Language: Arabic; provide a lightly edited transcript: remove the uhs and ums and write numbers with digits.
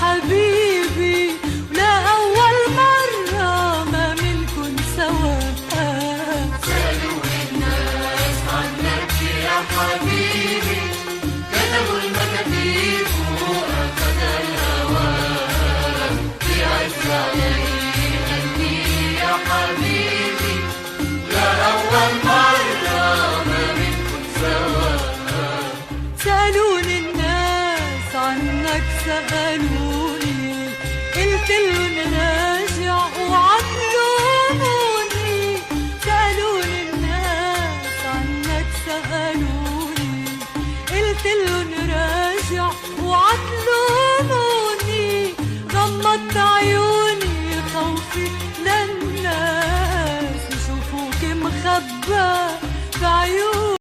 حبيبي، ولا أول مرة ما منكن سوا. سألوا الناس عنك يا حبيبي، كتبوا المكاتيب وأخذ الهوى في عز علينا يا حبيبي، لا أول مرة ما منكن سوا. سألوني الناس عنك سألوني، قلت لهم راجع وعطلوني. سألوني الناس عنك سألوني، قلت لهم راجع وعطلوني. غمضت عيوني خوفي للناس يشوفوك مخبى بعيوني.